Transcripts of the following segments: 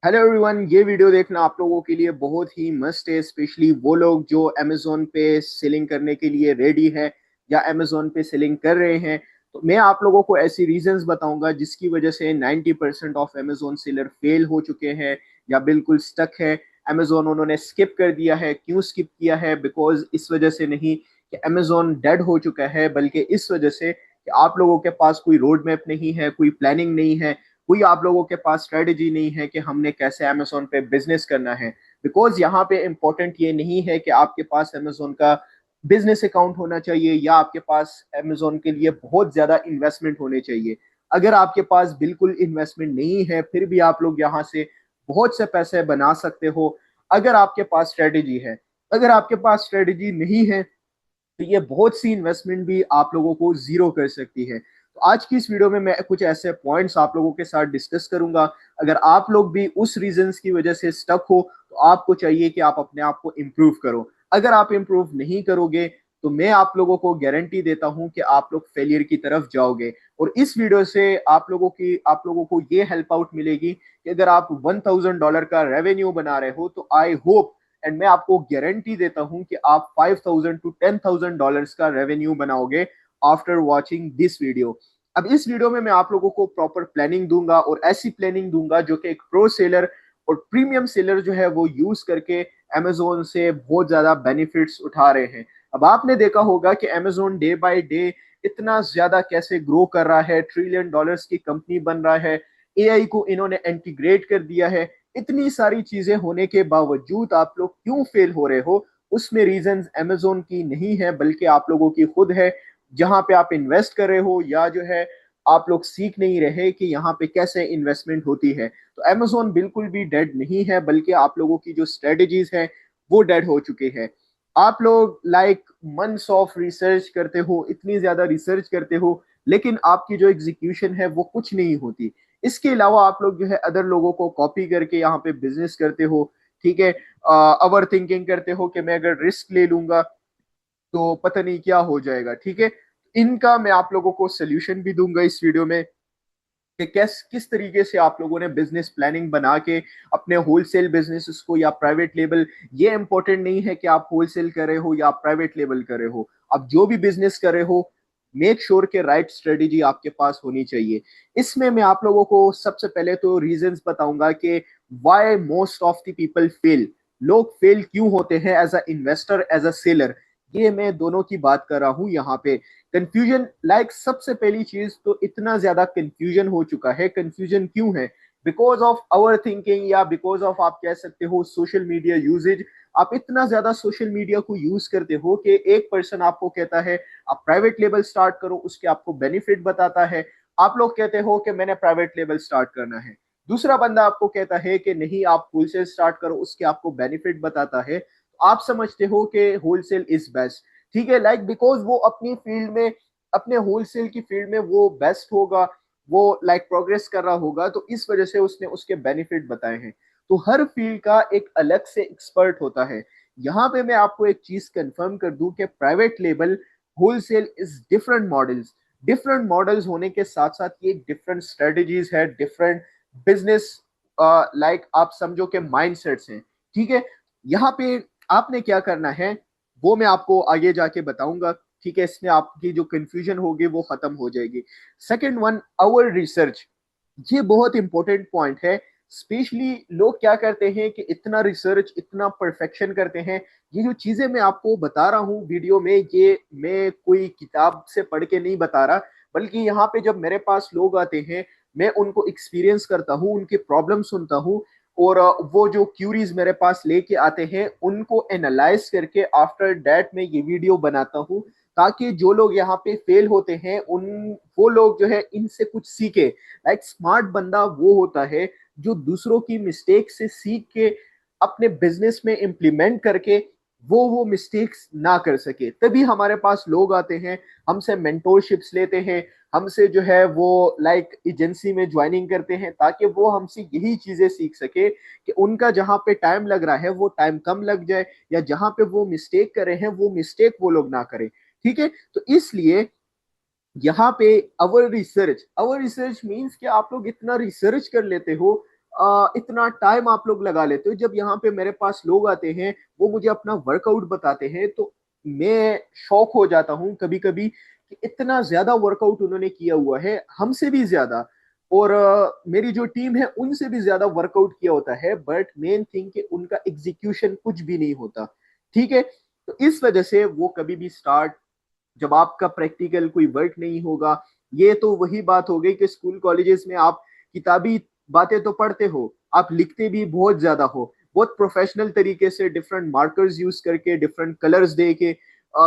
Hello everyone, ये video देखना आप लोगों के लिए बहुत ही मस्त है। स्पेशली वो लोग जो अमेजोन पे सेलिंग करने के लिए रेडी है या अमेजोन पे सेलिंग कर रहे हैं। तो मैं आप लोगों को ऐसी रीजंस बताऊंगा जिसकी वजह से 90% ऑफ अमेजोन सेलर फेल हो चुके हैं या बिल्कुल स्टक है। अमेजोन उन्होंने स्किप कर दिया है। क्यों स्किप किया है? बिकॉज इस वजह से नहीं कि अमेजोन डेड हो चुका है, बल्कि इस वजह से कि आप लोगों के पास कोई रोड मैप नहीं है, कोई प्लानिंग नहीं है, कोई आप लोगों के पास स्ट्रेटेजी नहीं है कि हमने कैसे अमेजोन पे बिजनेस करना है। बिकॉज यहाँ पे इंपॉर्टेंट ये नहीं है कि आपके पास अमेजोन का बिजनेस अकाउंट होना चाहिए या आपके पास अमेजोन के लिए बहुत ज्यादा इन्वेस्टमेंट होने चाहिए। अगर आपके पास बिल्कुल इन्वेस्टमेंट नहीं है फिर भी आप लोग यहाँ से बहुत से पैसे बना सकते हो अगर आपके पास स्ट्रेटेजी है। अगर आपके पास स्ट्रेटेजी नहीं है तो ये बहुत सी इन्वेस्टमेंट भी आप लोगों को जीरो कर सकती है। तो आज की इस वीडियो में मैं कुछ ऐसे पॉइंट्स आप लोगों के साथ डिस्कस करूंगा। अगर आप लोग भी उस रीजंस की वजह से स्टक हो तो आपको चाहिए कि आप अपने आप को इम्प्रूव करो। अगर आप इम्प्रूव नहीं करोगे तो मैं आप लोगों को गारंटी देता हूं कि आप लोग फेलियर की तरफ जाओगे। और इस वीडियो से आप लोगों को ये हेल्प आउट मिलेगी कि अगर आप $1000 का रेवेन्यू बना रहे हो तो आई होप एंड मैं आपको गारंटी देता हूं कि आप 5000 टू $10,000 का रेवेन्यू बनाओगे आफ्टर वॉचिंग दिस वीडियो। अब इस वीडियो में मैं आप लोगों को प्रॉपर प्लानिंग दूंगा और ऐसी प्लानिंग दूंगा जो कि एक प्रो सेलर और प्रीमियम सेलर जो है वो यूज करके अमेजोन से बहुत ज्यादा बेनिफिट्स उठा रहे हैं। अब आपने देखा होगा कि अमेजोन डे बाय डे इतना ज्यादा कैसे ग्रो कर रहा है, $1 ट्रिलियन की कंपनी बन रहा है। एआई को इन्होंने इंटीग्रेट कर दिया है। इतनी सारी चीजें होने के बावजूद आप लोग क्यों फेल हो रहे हो? उसमें रीजन अमेजोन की नहीं है बल्कि आप लोगों की खुद है। जहां पे आप इन्वेस्ट कर रहे हो या जो है आप लोग सीख नहीं रहे कि यहाँ पे कैसे इन्वेस्टमेंट होती है। तो अमेजोन बिल्कुल भी डेड नहीं है बल्कि आप लोगों की जो स्ट्रेटेजीज है वो डेड हो चुके हैं। आप लोग लाइक मंथ्स ऑफ रिसर्च करते हो, इतनी ज्यादा रिसर्च करते हो, लेकिन आपकी जो एग्जीक्यूशन है वो कुछ नहीं होती। इसके अलावा आप लोग जो है अदर लोगों को कॉपी करके यहाँ पे बिजनेस करते हो। ठीक है, ओवर थिंकिंग करते हो कि मैं अगर रिस्क ले लूंगा तो पता नहीं क्या हो जाएगा। ठीक है, इनका मैं आप लोगों को सोल्यूशन भी दूंगा इस वीडियो में कि किस तरीके से आप लोगों ने बिजनेस प्लानिंग बना के अपने होलसेल बिजनेस को या प्राइवेट लेबल, ये इंपॉर्टेंट नहीं है कि आप होलसेल कर रहे हो या प्राइवेट लेबल कर रहे हो, आप जो भी बिजनेस कर रहे हो मेक श्योर के राइट स्ट्रेटेजी आपके पास होनी चाहिए। इसमें मैं आप लोगों को सबसे पहले तो रीजंस बताऊंगा कि why most of the people fail. लोग फेल क्यों होते हैं as a investor, as a seller. ये मैं दोनों की बात कर रहा हूं यहाँ पे। कंफ्यूजन लाइक सबसे पहली चीज तो इतना ज्यादा कंफ्यूजन हो चुका है। कंफ्यूजन क्यों है? बिकॉज ऑफ आवर थिंकिंग या बिकॉज ऑफ आप कह सकते हो सोशल मीडिया यूजेज। आप इतना ज्यादा सोशल मीडिया को यूज करते हो कि एक पर्सन आपको कहता है आप प्राइवेट लेबल स्टार्ट करो, उसके आपको बेनिफिट बताता है। आप लोग कहते हो कि मैंने प्राइवेट लेबल स्टार्ट करना है। दूसरा बंदा आपको कहता है कि नहीं आप होलसेल स्टार्ट करो, उसके आपको बेनिफिट बताता है। तो आप समझते हो कि होलसेल इज बेस्ट। ठीक है, लाइक बिकॉज वो अपनी फील्ड में, अपने होलसेल की फील्ड में वो बेस्ट होगा, वो लाइक प्रोग्रेस कर रहा होगा, तो इस वजह से उसने उसके बेनिफिट बताए हैं। तो हर फील्ड का एक अलग से एक्सपर्ट होता है। यहाँ पे मैं आपको एक चीज कंफर्म कर दूं कि private label, wholesale is different models. Different models होने के साथ साथ ये डिफरेंट स्ट्रेटेजीज है, डिफरेंट बिजनेस लाइक आप समझो कि माइंडसेट्स हैं। ठीक है, यहाँ पे आपने क्या करना है वो मैं आपको आगे जाके बताऊंगा। ठीक है, इसमें आपकी जो कंफ्यूजन होगी वो खत्म हो जाएगी। Second one, our research. ये बहुत इंपॉर्टेंट पॉइंट है। स्पेशली लोग क्या करते हैं कि इतना रिसर्च, इतना परफेक्शन करते हैं। ये जो चीजें मैं आपको बता रहा हूँ वीडियो में, ये मैं कोई किताब से पढ़ के नहीं बता रहा, बल्कि यहाँ पे जब मेरे पास लोग आते हैं मैं उनको एक्सपीरियंस करता हूँ, उनके प्रॉब्लम सुनता हूँ और वो जो क्यूरीज मेरे पास लेके आते हैं उनको एनालाइज करके आफ्टर दैट मैं ये वीडियो बनाता हूँ, ताकि जो लोग यहाँ पे फेल होते हैं उन वो लोग जो है इनसे कुछ सीखे। लाइक स्मार्ट बंदा वो होता है जो दूसरों की मिस्टेक से सीख के अपने बिजनेस में इम्प्लीमेंट करके वो मिस्टेक्स ना कर सके। तभी हमारे पास लोग आते हैं, हमसे मेंटोरशिप्स लेते हैं, हमसे जो है वो लाइक एजेंसी में ज्वाइनिंग करते हैं, ताकि वो हमसे यही चीजें सीख सके कि उनका जहां पे टाइम लग रहा है वो टाइम कम लग जाए, या जहां पे वो मिस्टेक कर रहे हैं वो मिस्टेक वो लोग ना करें। ठीक है, तो इसलिए यहाँ पे अवर रिसर्च मीन्स कि आप लोग इतना रिसर्च कर लेते हो। इतना टाइम आप लोग लगा लेते हो। जब यहाँ पे मेरे पास लोग आते हैं, वो मुझे अपना वर्कआउट बताते हैं, तो मैं शॉक हो जाता हूँ कभी कभी कि इतना ज्यादा वर्कआउट उन्होंने किया हुआ है, हमसे भी ज्यादा। और मेरी जो टीम है उनसे भी ज्यादा वर्कआउट किया होता है, बट मेन थिंग कि उनका एग्जीक्यूशन कुछ भी नहीं होता। ठीक है, तो इस वजह से वो कभी भी स्टार्ट, जब आपका प्रैक्टिकल कोई वर्क नहीं होगा, ये तो वही बात हो गई कि स्कूल कॉलेजेस में आप किताबी बातें तो पढ़ते हो, आप लिखते भी बहुत ज्यादा हो, बहुत प्रोफेशनल तरीके से डिफरेंट मार्कर्स यूज करके, डिफरेंट कलर्स दे के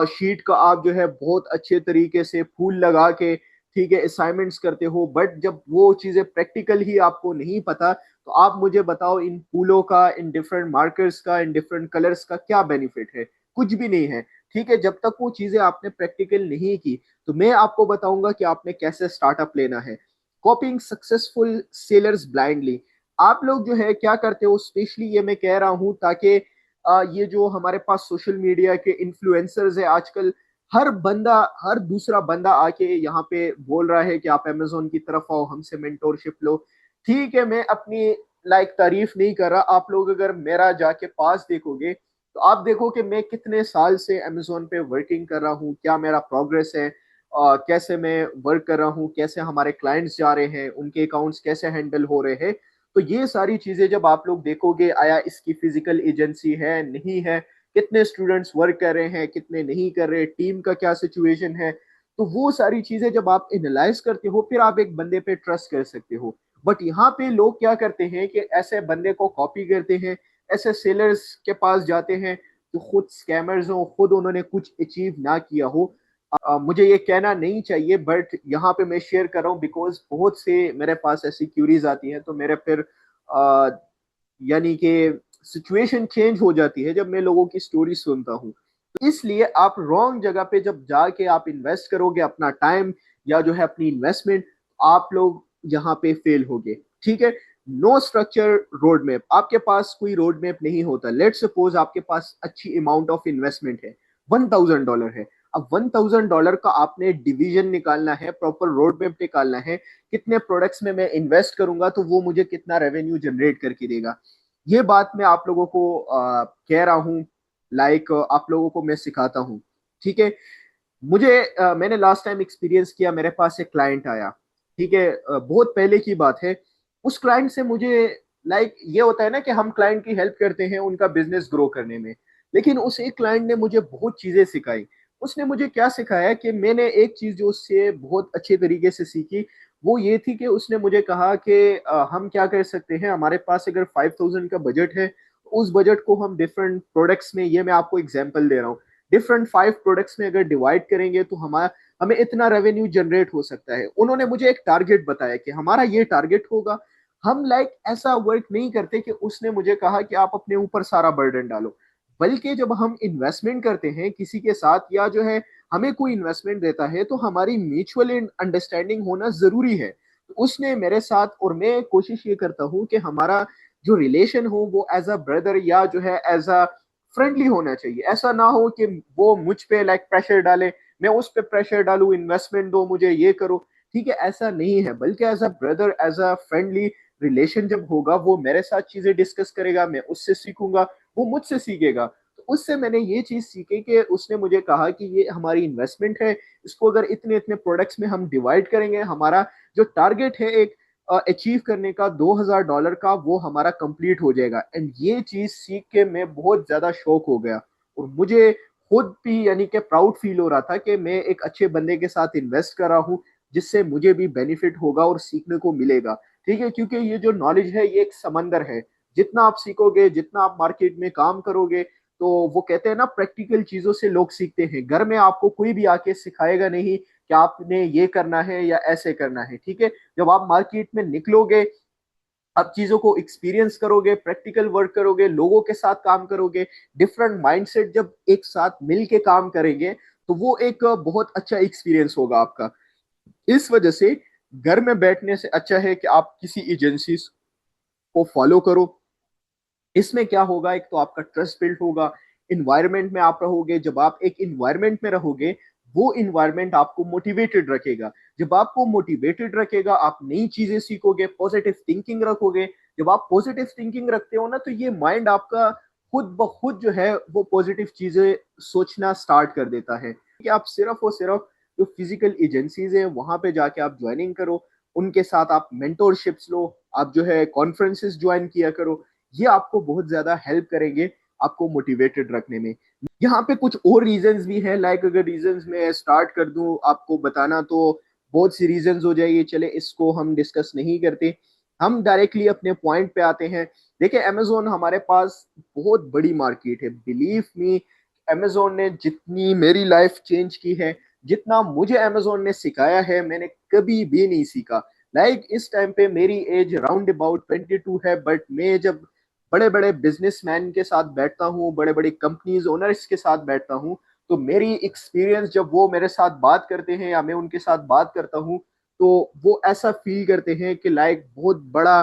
शीट का आप जो है बहुत अच्छे तरीके से फूल लगा के, ठीक है, असाइनमेंट्स करते हो। बट जब वो चीजें प्रैक्टिकल ही आपको नहीं पता, तो आप मुझे बताओ इन फूलों का, इन डिफरेंट मार्कर्स का, इन डिफरेंट कलर्स का क्या बेनिफिट है? कुछ भी नहीं है। ठीक है, जब तक वो चीजें आपने प्रैक्टिकल नहीं की, तो मैं आपको बताऊंगा कि आपने कैसे स्टार्टअप लेना है। कॉपिंग सक्सेसफुल सेलर्स ब्लाइंडली, आप लोग जो है क्या करते हो, स्पेशली ये मैं कह रहा हूं ताकि ये जो हमारे पास सोशल मीडिया के इन्फ्लुएंसर्स है आजकल, हर बंदा, हर दूसरा बंदा आके यहाँ पे बोल रहा है कि आप अमेजोन की तरफ आओ, हमसे मेंटोरशिप लो। ठीक है, मैं अपनी लाइक तारीफ नहीं कर रहा, आप लोग अगर मेरा जाके पास देखोगे तो आप देखो कि मैं कितने साल से अमेजोन पे वर्किंग कर रहा हूँ, क्या मेरा प्रोग्रेस है, कैसे मैं वर्क कर रहा हूँ, कैसे हमारे क्लाइंट्स जा रहे हैं, उनके अकाउंट्स कैसे हैंडल हो रहे हैं। तो ये सारी चीजें जब आप लोग देखोगे, आया इसकी फिजिकल एजेंसी है नहीं है, कितने स्टूडेंट्स वर्क कर रहे हैं, कितने नहीं कर रहे, टीम का क्या सिचुएशन है, तो वो सारी चीजें जब आप एनालाइज करते हो, फिर आप एक बंदे पे ट्रस्ट कर सकते हो। बट यहाँ पे लोग क्या करते हैं कि ऐसे बंदे को कॉपी करते हैं, ऐसे सेलर्स के पास जाते हैं जो खुद स्कैमर्स हो, खुद उन्होंने कुछ अचीव ना किया हो। मुझे ये कहना नहीं चाहिए, बट यहाँ पे मैं शेयर कर रहा हूँ बिकॉज बहुत से मेरे पास ऐसी क्यूरीज आती हैं, तो मेरे फिर अ, यानी कि सिचुएशन चेंज हो जाती है जब मैं लोगों की स्टोरी सुनता हूँ। तो इसलिए आप रॉन्ग जगह पे जब जाके आप इन्वेस्ट करोगे अपना टाइम या जो है अपनी इन्वेस्टमेंट, आप लोग यहाँ पे फेल होगे। ठीक है, नो स्ट्रक्चर रोड मैप, आपके पास कोई रोड मैप नहीं होता। लेट सपोज आपके पास अच्छी अमाउंट ऑफ इन्वेस्टमेंट है, $1,000 है। अब $1,000 का आपने डिवीजन निकालना है, प्रॉपर रोड मैप निकालना है, कितने प्रोडक्ट्स में मैं इन्वेस्ट करूंगा तो वो मुझे कितना रेवेन्यू जनरेट करके देगा। ये बात मैं आप लोगों को कह रहा हूँ, लाइक आप लोगों को मैं सिखाता हूँ। ठीक है, मैंने लास्ट टाइम एक्सपीरियंस किया, मेरे पास एक क्लाइंट आया। ठीक है, बहुत पहले की बात है। उस क्लाइंट से मुझे, लाइक ये होता है ना कि हम क्लाइंट की हेल्प करते हैं उनका बिजनेस ग्रो करने में, लेकिन उस एक क्लाइंट ने मुझे बहुत चीजें सिखाई। उसने मुझे क्या सिखाया कि मैंने एक चीज जो उससे बहुत अच्छे तरीके से सीखी, वो ये थी कि उसने मुझे कहा कि हम क्या कर सकते हैं, हमारे पास अगर 5,000 का बजट है, उस बजट को हम डिफरेंट प्रोडक्ट्स में, ये मैं आपको एग्जांपल दे रहा हूँ, डिफरेंट 5 प्रोडक्ट्स में अगर डिवाइड करेंगे तो हमारा, हमें इतना रेवेन्यू जनरेट हो सकता है। उन्होंने मुझे एक टारगेट बताया कि हमारा ये टारगेट होगा। हम लाइक ऐसा वर्क नहीं करते कि उसने मुझे कहा कि आप अपने ऊपर सारा बर्डन डालो, बल्कि जब हम इन्वेस्टमेंट करते हैं किसी के साथ, या जो है हमें कोई इन्वेस्टमेंट देता है, तो हमारी म्यूचुअल अंडरस्टैंडिंग होना जरूरी है। तो उसने मेरे साथ, और मैं कोशिश ये करता हूँ कि हमारा जो रिलेशन हो वो एज अ ब्रदर या जो है एज अ फ्रेंडली होना चाहिए। ऐसा ना हो कि वो मुझ पे लाइक प्रेशर डाले, मैं उस पे प्रेशर डालू, इन्वेस्टमेंट दो मुझे, ये करो। ठीक है, ऐसा नहीं है, बल्कि as a brother, as a friendly relation जब होगा, वो मेरे साथ चीजें डिस्कस करेगा, मैं उससे सीखूंगा, वो मुझसे सीखेगा। तो उससे मैंने ये चीज सीखी कि उसने मुझे कहा कि ये हमारी इन्वेस्टमेंट है, इसको अगर इतने इतने प्रोडक्ट्स में हम डिवाइड करेंगे, हमारा जो टारगेट है एक अचीव करने का $2,000 का, वो हमारा कंप्लीट हो जाएगा। एंड ये चीज सीख के मैं बहुत ज्यादा शौक हो गया, और मुझे खुद भी यानी कि प्राउड फील हो रहा था कि मैं एक अच्छे बंदे के साथ इन्वेस्ट कर रहा हूँ, जिससे मुझे भी बेनिफिट होगा और सीखने को मिलेगा। ठीक है, क्योंकि ये जो नॉलेज है ये एक समंदर है, जितना आप सीखोगे, जितना आप मार्केट में काम करोगे, तो वो कहते हैं ना, प्रैक्टिकल चीजों से लोग सीखते हैं। घर में आपको कोई भी आके सिखाएगा नहीं कि आपने ये करना है या ऐसे करना है। ठीक है, जब आप मार्केट में निकलोगे, आप चीजों को एक्सपीरियंस करोगे, प्रैक्टिकल वर्क करोगे, लोगों के साथ काम करोगे, डिफरेंट माइंडसेट जब एक साथ मिल के काम करेंगे, तो वो एक बहुत अच्छा एक्सपीरियंस होगा आपका। इस वजह से घर में बैठने से अच्छा है कि आप किसी एजेंसी को फॉलो करो। इसमें क्या होगा, एक तो आपका ट्रस्ट बिल्ड होगा, इन्वायरमेंट में आप रहोगे। जब आप एक इन्वायरमेंट में रहोगे, वो इन्वायरमेंट आपको मोटिवेटेड रखेगा। जब आपको मोटिवेटेड रखेगा, आप नई चीजें सीखोगे, पॉजिटिव थिंकिंग रखोगे, जब आप पॉजिटिव थिंकिंग रखते हो ना, तो ये माइंड आपका खुद ब खुद जो है वो पॉजिटिव चीजें सोचना स्टार्ट कर देता है कि आप सिर्फ और सिर्फ जो फिजिकल एजेंसीज है वहां पे जाके आप ज्वाइनिंग करो, उनके साथ आप मेंटोरशिप्स लो, आप जो है कॉन्फ्रेंसेस ज्वाइन किया करो। ये आपको बहुत ज्यादा हेल्प करेंगे आपको मोटिवेटेड रखने में। यहाँ पे कुछ और रीजंस भी हैं, लाइक अगर रीजंस में स्टार्ट कर दूं आपको बताना तो बहुत सी रीजंस हो जाएगी, चले इसको हम डिस्कस नहीं करते, हम डायरेक्टली अपने पॉइंट पे आते हैं। देखिए अमेजोन हमारे पास बहुत बड़ी मार्केट है, बिलीव मी। अमेजोन ने जितनी मेरी लाइफ चेंज की है, जितना मुझे अमेजोन ने सिखाया है, मैंने कभी भी नहीं सीखा। लाइक इस टाइम पे मेरी एज राउंड अबाउट 22 है, बट मैं जब बड़े बड़े बिजनेसमैन के साथ बैठता हूँ, बड़े बड़े कंपनीज ओनर्स के साथ बैठता हूँ, तो मेरी एक्सपीरियंस जब वो मेरे साथ बात करते हैं या मैं उनके साथ बात करता हूँ, तो वो ऐसा फील करते हैं कि लाइक बहुत बड़ा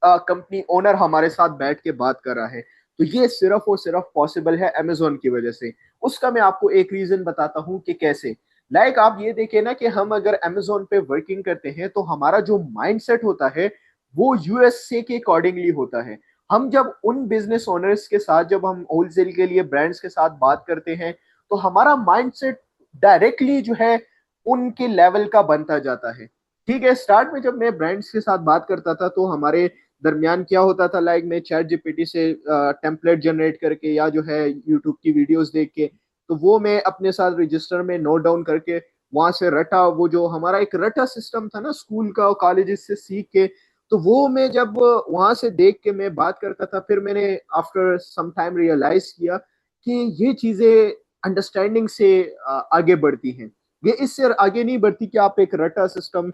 कंपनी ओनर हमारे साथ बैठ के बात कर रहा है। तो ये सिर्फ और सिर्फ पॉसिबल है अमेजोन की वजह से। उसका मैं आपको एक रीजन बताता हूँ कि कैसे। लाइक आप ये देखें ना कि हम अगर अमेजोन पे वर्किंग करते हैं तो हमारा जो माइंडसेट होता है वो यूएसए के अकॉर्डिंगली होता है। हम जब उन बिजनेस ओनर्स के साथ, जब हम होलसेल के लिए ब्रांड्स के साथ बात करते हैं, तो हमारा माइंडसेट डायरेक्टली जो है उनके लेवल का बनता जाता है। ठीक है, स्टार्ट में जब मैं ब्रांड्स के साथ बात करता था तो हमारे दरमियान क्या होता था, लाइक मैं चैट जीपीटी से टेम्पलेट जनरेट करके या जो है यूट्यूब की वीडियोस देख के, तो वो मैं अपने साथ रजिस्टर में नोट डाउन करके वहां से रटा, वो जो हमारा एक रटा सिस्टम था ना स्कूल का और कॉलेजेस से सीख के, तो वो मैं जब वहां से देख के मैं बात करता था, फिर मैंने आफ्टर सम टाइम रियलाइज किया कि ये चीजें अंडरस्टैंडिंग से आगे बढ़ती हैं। ये इससे आगे नहीं बढ़ती कि आप एक रटा system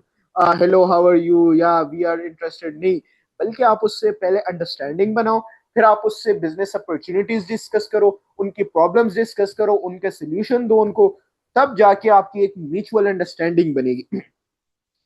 hello how are you या वी आर इंटरेस्टेड, नहीं, बल्कि आप उससे पहले अंडरस्टैंडिंग बनाओ, फिर आप उससे बिजनेस अपॉर्चुनिटीज डिस्कस करो, उनकी प्रॉब्लम्स डिस्कस करो, उनके सोल्यूशन दो उनको, तब जाके आपकी एक म्यूचुअल अंडरस्टैंडिंग बनेगी।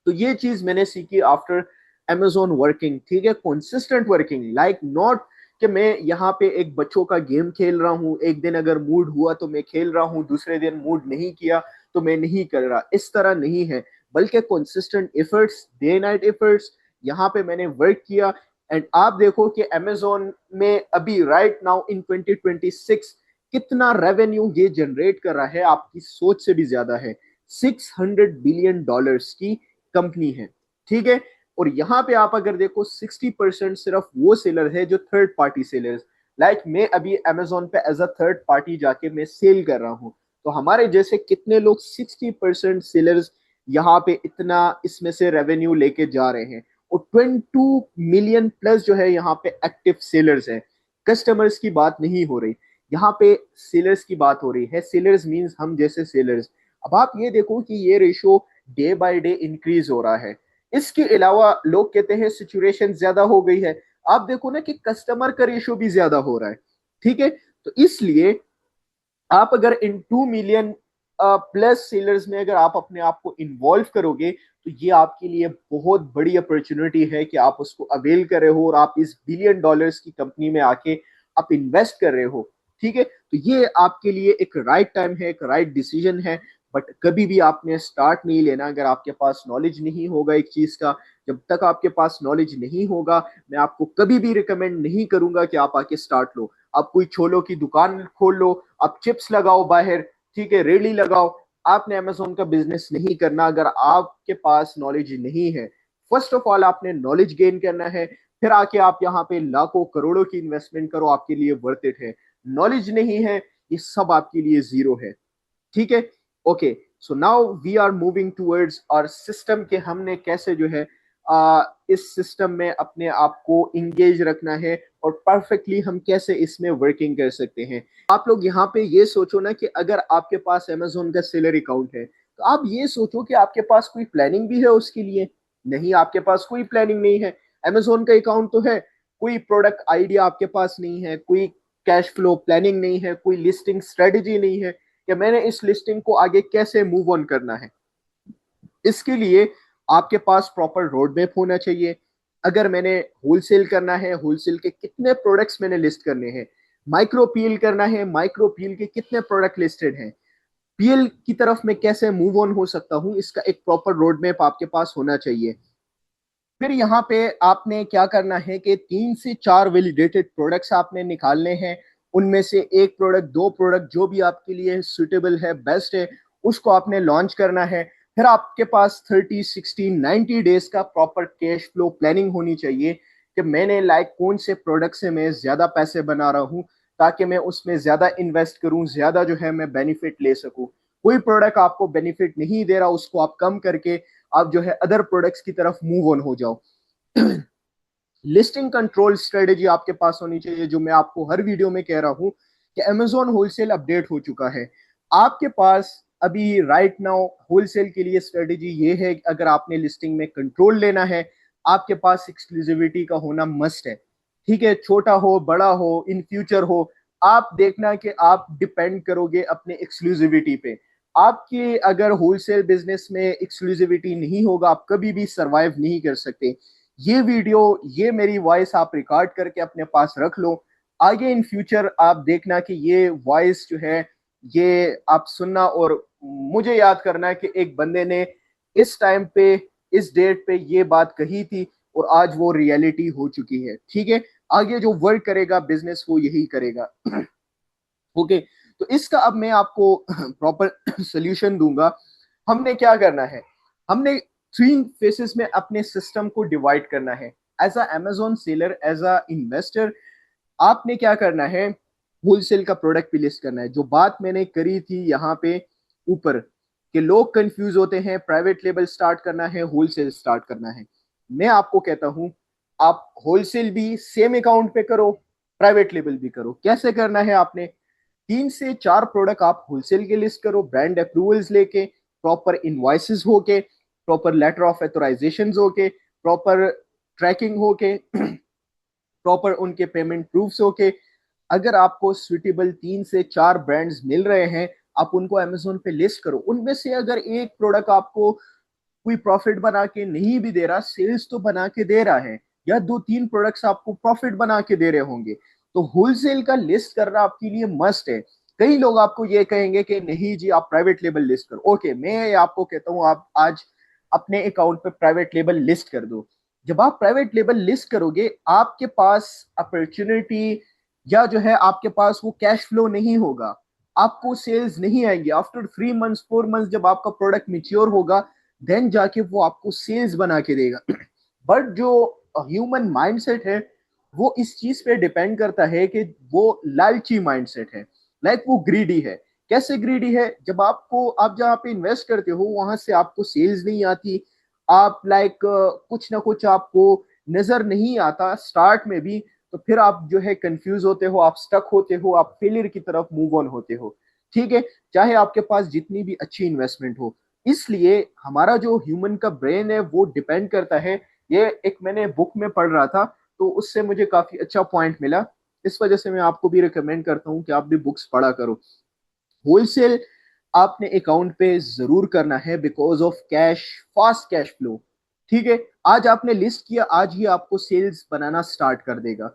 तो ये चीज मैंने सीखी आफ्टर अमेजोन वर्किंग। ठीक है, कंसिस्टेंट वर्किंग, लाइक नॉट कि मैं यहाँ पे एक बच्चों का गेम खेल रहा हूँ, एक दिन अगर मूड हुआ तो मैं खेल रहा हूँ, दूसरे दिन मूड नहीं किया तो मैं नहीं कर रहा, इस तरह नहीं है, बल्कि consistent efforts, day night efforts, यहाँ पे मैंने वर्क किया। एंड आप देखो कि अमेजोन में अभी राइट नाउ इन 2026 कितना रेवेन्यू ये जनरेट कर रहा है, आपकी सोच से भी ज्यादा है। $600 बिलियन की कंपनी है। ठीक है, और यहाँ पे आप अगर देखो 60% सिर्फ वो सेलर है जो थर्ड पार्टी सेलर्स, लाइक मैं अभी अमेजोन पे एज अ थर्ड पार्टी जाके मैं सेल कर रहा हूँ, तो हमारे जैसे कितने लोग 60% सेलर्स यहाँ पे इतना इसमें से रेवेन्यू लेके जा रहे हैं। और 22 मिलियन प्लस जो है यहाँ पे एक्टिव सेलर्स है। कस्टमर्स की बात नहीं हो रही, यहाँ पे सेलर्स की बात हो रही है। सेलर्स मींस हम जैसे सेलर्स। अब आप ये देखो कि ये ratio day by day increase हो रहा है। इसके अलावा लोग कहते हैं सिचुएशन ज्यादा हो गई है, आप देखो ना कि कस्टमर का रेशो भी ज्यादा हो रहा है। ठीक है, तो इसलिए आप अगर इन 2 मिलियन प्लस सेलर्स में अगर आप अपने आप को इन्वॉल्व करोगे, तो ये आपके लिए बहुत बड़ी अपॉर्चुनिटी है कि आप उसको अवेल कर रहे हो और आप इस $1 बिलियन की कंपनी में आके आप इन्वेस्ट कर रहे हो। ठीक है, तो ये आपके लिए एक राइट टाइम है, एक राइट डिसीजन है। बट कभी भी आपने स्टार्ट नहीं लेना अगर आपके पास नॉलेज नहीं होगा एक चीज का। जब तक आपके पास नॉलेज नहीं होगा, मैं आपको कभी भी रिकमेंड नहीं करूंगा कि आप आके स्टार्ट लो। आप कोई छोलों की दुकान खोल लो, आप चिप्स लगाओ बाहर, ठीक है, रेडी लगाओ। आपने अमेजोन का बिजनेस नहीं करना अगर आपके पास नॉलेज नहीं है। फर्स्ट ऑफ ऑल आपने नॉलेज गेन करना है, फिर आके आप यहाँ पे लाखों करोड़ों की इन्वेस्टमेंट करो, आपके लिए वर्थ इट है। नॉलेज नहीं है, ये सब आपके लिए जीरो है। ठीक है, okay, so now we are moving towards और सिस्टम के हमने कैसे जो है इस सिस्टम में अपने आप को इंगेज रखना है और परफेक्टली हम कैसे इसमें वर्किंग कर सकते हैं। आप लोग यहाँ पे ये सोचो ना कि अगर आपके पास अमेजोन का सेलर अकाउंट है, तो आप ये सोचो कि आपके पास कोई प्लानिंग भी है उसके लिए। नहीं, आपके पास कोई प्लानिंग नहीं है। अमेजोन का अकाउंट तो है, कोई प्रोडक्ट आइडिया आपके पास नहीं है, कोई कैश फ्लो प्लानिंग नहीं है, कोई लिस्टिंग स्ट्रेटेजी नहीं है कि मैंने इस लिस्टिंग को आगे कैसे मूव ऑन करना है। इसके लिए आपके पास प्रॉपर रोड मैप होना चाहिए। अगर मैंने होलसेल करना है, होलसेल के कितने प्रोडक्ट्स मैंने लिस्ट करने हैं। माइक्रो पीएल करना है, माइक्रो पीएल के कितने प्रोडक्ट लिस्टेड हैं। पीएल की तरफ मैं कैसे मूव ऑन हो सकता हूं, इसका एक प्रॉपर रोड मैप आपके पास होना चाहिए। फिर यहाँ पे आपने क्या करना है कि 3 से 4 वैलिडेटेड प्रोडक्ट्स आपने निकालने हैं। उनमें से एक प्रोडक्ट, दो प्रोडक्ट, जो भी आपके लिए सुटेबल है, बेस्ट है, उसको आपने लॉन्च करना है। फिर आपके पास 30, 60, 90 डेज का प्रॉपर कैश फ्लो प्लानिंग होनी चाहिए कि मैंने कौन से प्रोडक्ट से मैं ज्यादा पैसे बना रहा हूँ, ताकि मैं उसमें ज्यादा इन्वेस्ट करूँ, ज्यादा जो है मैं बेनिफिट ले सकूँ। कोई प्रोडक्ट आपको बेनिफिट नहीं दे रहा, उसको आप कम करके आप जो है अदर प्रोडक्ट्स की तरफ मूव ऑन हो जाओ। लिस्टिंग कंट्रोल स्ट्रेटेजी आपके पास होनी चाहिए, जो मैं आपको हर वीडियो में कह रहा हूं कि अमेजोन होलसेल अपडेट हो चुका है। आपके पास अभी राइट नाउ होलसेल के लिए स्ट्रेटेजी ये है कि अगर आपने लिस्टिंग में कंट्रोल लेना है, आपके पास एक्सक्लूसिविटी का होना मस्ट है। ठीक है, छोटा हो बड़ा हो इन फ्यूचर हो, आप देखना कि आप डिपेंड करोगे अपने एक्सक्लूसिविटी पे। आपके अगर होलसेल बिजनेस में एक्सक्लूसिविटी नहीं होगा, आप कभी भी सरवाइव नहीं कर सकते। ये वीडियो, ये मेरी वॉइस आप रिकॉर्ड करके अपने पास रख लो। आगे इन फ्यूचर आप देखना कि ये वॉइस जो है, ये आप सुनना और मुझे याद करना है कि एक बंदे ने इस टाइम पे, इस डेट पे ये बात कही थी और आज वो रियलिटी हो चुकी है। ठीक है, आगे जो वर्क करेगा बिजनेस वो यही करेगा। ओके, तो इसका अब मैं आपको प्रॉपर सोल्यूशन दूंगा। हमने क्या करना है, हमने 3 फेसेस में अपने सिस्टम को डिवाइड करना है। As a Amazon seller, as a investor, आपने क्या करना है, होलसेल का प्रोडक्ट भी लिस्ट करना है। जो बात मैंने करी थी यहाँ पे ऊपर कि लोग कंफ्यूज होते हैं, प्राइवेट लेबल स्टार्ट करना है, होलसेल स्टार्ट करना है। मैं आपको कहता हूं, आप होलसेल भी सेम अकाउंट पे करो, प्राइवेट लेबल भी करो। कैसे करना है, आपने 3 से 4 प्रोडक्ट आप होलसेल के लिस्ट करो, ब्रांड अप्रूवल्स लेके, प्रॉपर इनवॉइसेस होके, प्रॉपर लेटर ऑफ ऑथराइजेशन होके, प्रॉपर ट्रैकिंग होके, प्रॉपर उनके पेमेंट प्रूफ्स होके। अगर आपको सुटेबल 3 से 4 ब्रांड्स मिल रहे हैं, आप उनको अमेजोन पे लिस्ट करो। उनमें से अगर एक प्रोडक्ट आपको कोई प्रॉफिट बना के नहीं भी दे रहा, सेल्स तो बना के दे रहा है, या 2 3 प्रोडक्ट्स आपको प्रॉफिट बना के दे रहे होंगे, तो होलसेल का लिस्ट करना आपके लिए मस्ट है। कई लोग आपको ये कहेंगे कि नहीं जी आप प्राइवेट लेबल लिस्ट करो। ओके, मैं आपको कहता हूं आप आज अपने अकाउंट पे प्राइवेट लेबल लिस्ट कर दो। जब आप प्राइवेट लेबल लिस्ट करोगे, आपके पास अपॉर्चुनिटी या जो है आपके पास वो कैश फ्लो नहीं होगा, आपको सेल्स नहीं आएंगे। आफ्टर 3 मंथ्स 4 मंथ्स जब आपका प्रोडक्ट मिच्योर होगा, देन जाके वो आपको सेल्स बना के देगा। बट जो ह्यूमन माइंडसेट है, वो इस चीज पे डिपेंड करता है कि वो लालची माइंडसेट है, वो ग्रीडी है। कैसे ग्रीडी है, जब आपको, आप जहाँ पे इन्वेस्ट करते हो वहां से आपको सेल्स नहीं आती, आप कुछ ना कुछ आपको नजर नहीं आता स्टार्ट में भी, तो फिर आप जो है कंफ्यूज होते हो, आप स्टक होते हो, आप फेलियर की तरफ मूव ऑन होते हो। ठीक है, चाहे आपके पास जितनी भी अच्छी इन्वेस्टमेंट हो। इसलिए हमारा जो ह्यूमन का ब्रेन है वो डिपेंड करता है। ये एक मैंने बुक में पढ़ रहा था, तो उससे मुझे काफी अच्छा पॉइंट मिला। इस वजह से मैं आपको भी रिकमेंड करता हूँ कि आप भी बुक्स पढ़ा करो। होलसेल आपने अकाउंट पे जरूर करना है because of cash, fast cash flow. ठीक है, आज आपने लिस्ट किया, आज ही आपको सेल्स बनाना स्टार्ट कर देगा।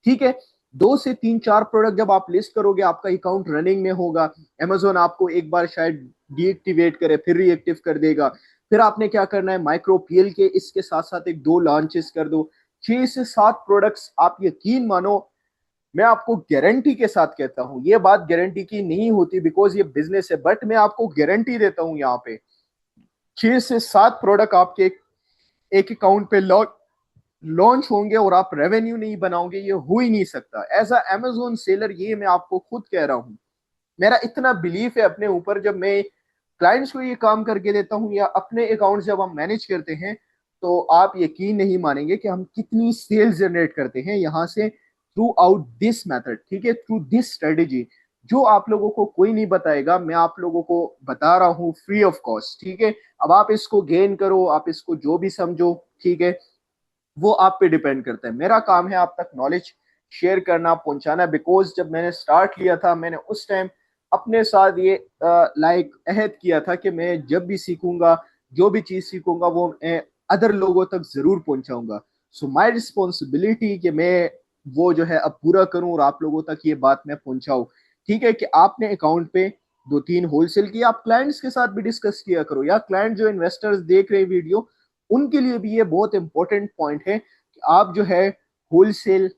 ठीक है, 2 से 3 4 प्रोडक्ट जब आप लिस्ट करोगे, आपका अकाउंट रनिंग में होगा। अमेजोन आपको एक बार शायद डीएक्टिवेट करे, फिर रीएक्टिव कर देगा। फिर आपने क्या करना है, माइक्रो पीएल के इसके साथ साथ एक दो लॉन्चेस कर दो। 6 से 7 प्रोडक्ट्स, आप यकीन मानो, मैं आपको गारंटी के साथ कहता हूं, ये बात गारंटी की नहीं होती बिकॉज ये बिजनेस है, बट मैं आपको गारंटी देता हूं यहाँ पे 6 से 7 प्रोडक्ट आपके एक अकाउंट पे लॉन्च होंगे और आप रेवेन्यू नहीं बनाओगे, ये हो ही नहीं सकता। एज अ अमेजोन सेलर ये मैं आपको खुद कह रहा हूं, मेरा इतना बिलीफ है अपने ऊपर। जब मैं क्लाइंट्स को ये काम करके देता हूँ या अपने अकाउंट जब हम मैनेज करते हैं, तो आप यकीन नहीं मानेंगे कि हम कितनी सेल्स जनरेट करते हैं यहाँ से थ्रू आउट दिस मेथड। ठीक है, थ्रू दिस स्ट्रेटेजी, जो आप लोगों को कोई नहीं बताएगा, मैं आप लोगों को बता रहा हूँ फ्री ऑफ कॉस्ट। ठीक है, अब आप इसको गेन करो, आप इसको जो भी समझो, ठीक है, वो आप पे डिपेंड करता है। मेरा काम है आप तक नॉलेज शेयर करना, पहुंचाना। बिकॉज जब मैंने स्टार्ट किया था, मैंने उस टाइम अपने साथ ये अहद किया था कि मैं जब भी सीखूंगा, जो भी चीज सीखूंगा वो मैं अदर लोगों तक जरूर पहुंचाऊंगा। सो माय रिस्पॉन्सिबिलिटी कि मैं वो जो है अब पूरा करूं और आप लोगों तक ये बात मैं पहुंचाऊं। ठीक है, कि आपने अकाउंट पे 2 3 होलसेल की, आप क्लाइंट्स के साथ भी डिस्कस किया करो, या क्लाइंट जो इन्वेस्टर्स देख रहे वीडियो, उनके लिए भी ये बहुत इंपॉर्टेंट पॉइंट है कि आप जो है होलसेल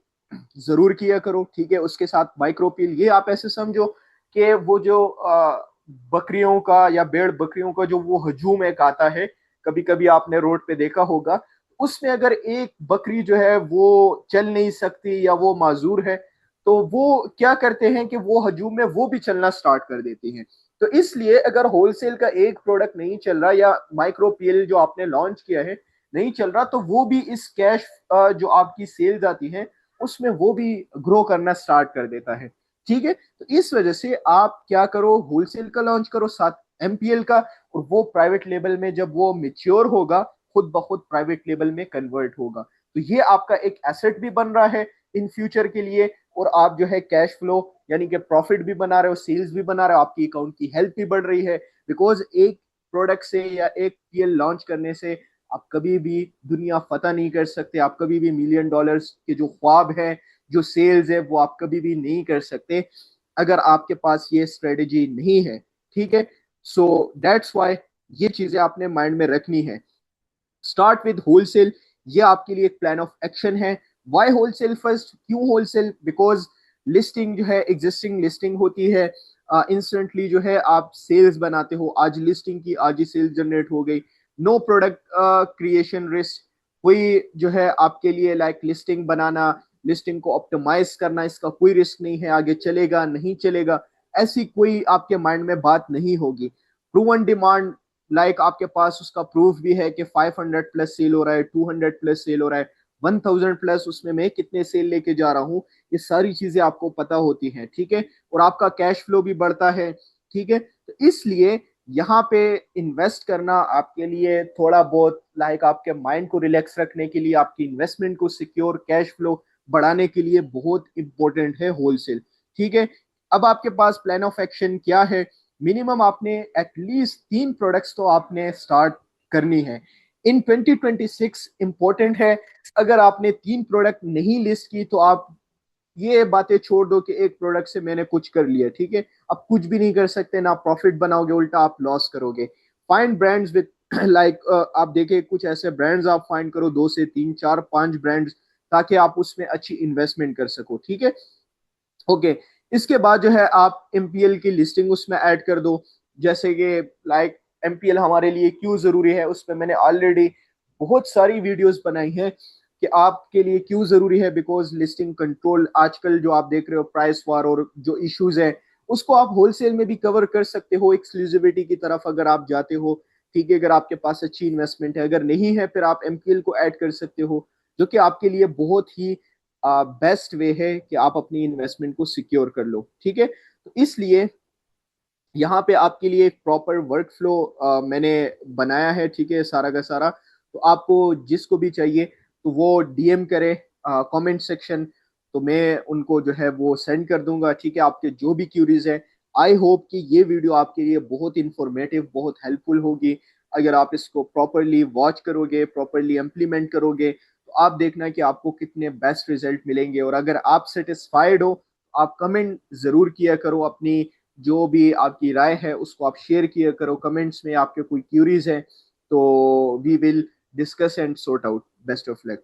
जरूर किया करो, ठीक है। उसके साथ माइक्रोपील, ये आप ऐसे समझो कि वो जो बकरियों का या भेड़ बकरियों का जो वो हजूम एक आता है, कभी कभी आपने रोड पे देखा होगा, उसमें अगर एक बकरी जो है वो चल नहीं सकती या वो माजूर है, तो वो क्या करते हैं कि वो हजूम में वो भी चलना स्टार्ट कर देती हैं। तो इसलिए अगर होलसेल का एक प्रोडक्ट नहीं चल रहा या माइक्रोपीएल जो आपने लॉन्च किया है नहीं चल रहा, तो वो भी इस कैश जो आपकी सेल्स आती है उसमें वो भी ग्रो करना स्टार्ट कर देता है, ठीक है। तो इस वजह से आप क्या करो, होलसेल का लॉन्च करो, साथ एमपीएल का, और वो प्राइवेट लेवल में जब वो मिच्योर होगा खुद ब खुद प्राइवेट लेवल में कन्वर्ट होगा। तो ये आपका एक एसेट भी बन रहा है इन फ्यूचर के लिए, और आप जो है कैश फ्लो यानी कि प्रॉफिट भी बना रहे हो, सेल्स भी बना रहे हो, आपकी अकाउंट की हेल्थ भी बढ़ रही है। बिकॉज एक प्रोडक्ट से या एक पीएल लॉन्च करने से आप कभी भी दुनिया फतह नहीं कर सकते, आप कभी भी मिलियन डॉलर्स के जो ख्वाब है, जो सेल्स है, वो आप कभी भी नहीं कर सकते अगर आपके पास ये स्ट्रेटेजी नहीं है, ठीक है। सो दैट्स वाई ये चीजें आपने माइंड में रखनी है। स्टार्ट विद होलसेल, ये आपके लिए एक प्लान ऑफ एक्शन है। वाई होलसेल फर्स्ट, क्यों होलसेल? बिकॉज लिस्टिंग जो है, एग्जिस्टिंग लिस्टिंग होती है, इंस्टेंटली जो है आप सेल्स बनाते हो, आज लिस्टिंग की आज ही सेल्स जनरेट हो गई। नो प्रोडक्ट क्रिएशन रिस्क, कोई जो है आपके लिए लाइक लिस्टिंग बनाना, लिस्टिंग को ऑप्टिमाइज करना, इसका कोई रिस्क नहीं है, आगे चलेगा नहीं चलेगा ऐसी कोई आपके माइंड में बात नहीं होगी। प्रूवन डिमांड, लाइक आपके पास उसका प्रूफ भी है कि 500 प्लस सेल हो रहा है, 200 प्लस सेल हो रहा है, 1000 प्लस, उसमें मैं कितने सेल लेके जा रहा हूँ, ये सारी चीजें आपको पता होती हैं, ठीक है। और आपका कैश फ्लो भी बढ़ता है, ठीक है। तो इसलिए यहाँ पे इन्वेस्ट करना आपके लिए थोड़ा बहुत लाइक आपके माइंड को रिलैक्स रखने के लिए, आपकी इन्वेस्टमेंट को सिक्योर कैश फ्लो बढ़ाने के लिए बहुत इंपॉर्टेंट है होलसेल, ठीक है। अब आपके पास प्लान ऑफ एक्शन क्या है? मिनिमम आपने एटलीस्ट 3 प्रोडक्ट्स तो आपने स्टार्ट करनी है इन 2026, इंपॉर्टेंट है। अगर आपने 3 प्रोडक्ट नहीं लिस्ट की तो आप ये बातें छोड़ दो कि एक प्रोडक्ट से मैंने कुछ कर लिया, ठीक है। आप कुछ भी नहीं कर सकते, ना प्रॉफिट बनाओगे, उल्टा आप लॉस करोगे। फाइंड ब्रांड्स विद लाइक आप देखिए कुछ ऐसे ब्रांड्स आप फाइंड करो, 2 से 3 4 5 ब्रांड्स, ताकि आप उसमें अच्छी इन्वेस्टमेंट कर सको, ठीक है। ओके, इसके बाद जो है आप एमपीएल की लिस्टिंग उसमें ऐड कर दो। जैसे कि लाइक एमपीएल हमारे लिए क्यों जरूरी है, उस पर मैंने ऑलरेडी बहुत सारी वीडियोस बनाई हैं कि आपके लिए क्यों जरूरी है। बिकॉज लिस्टिंग कंट्रोल आजकल जो आप देख रहे हो, प्राइस वार और जो इश्यूज है, उसको आप होलसेल में भी कवर कर सकते हो एक्सक्लूसिविटी की तरफ अगर आप जाते हो, ठीक है। अगर आपके पास अच्छी इन्वेस्टमेंट है, अगर नहीं है फिर आप एमपीएल को ऐड कर सकते हो, जो कि आपके लिए बहुत ही बेस्ट वे है कि आप अपनी इन्वेस्टमेंट को सिक्योर कर लो, ठीक है। तो इसलिए यहाँ पे आपके लिए एक प्रॉपर वर्क फ्लो मैंने बनाया है, ठीक है, सारा का सारा। तो आपको जिसको भी चाहिए तो वो डीएम करे कमेंट सेक्शन, तो मैं उनको जो है वो सेंड कर दूंगा, ठीक है, आपके जो भी क्यूरीज है। आई होप कि ये वीडियो आपके लिए बहुत इंफॉर्मेटिव, बहुत हेल्पफुल होगी। अगर आप इसको प्रॉपरली वॉच करोगे, प्रॉपरली इम्प्लीमेंट करोगे, तो आप देखना कि आपको कितने बेस्ट रिजल्ट मिलेंगे। और अगर आप सेटिस्फाइड हो, आप कमेंट जरूर किया करो, अपनी जो भी आपकी राय है उसको आप शेयर किया करो कमेंट्स में। आपके कोई क्यूरीज है तो we will discuss and sort out. Best of luck.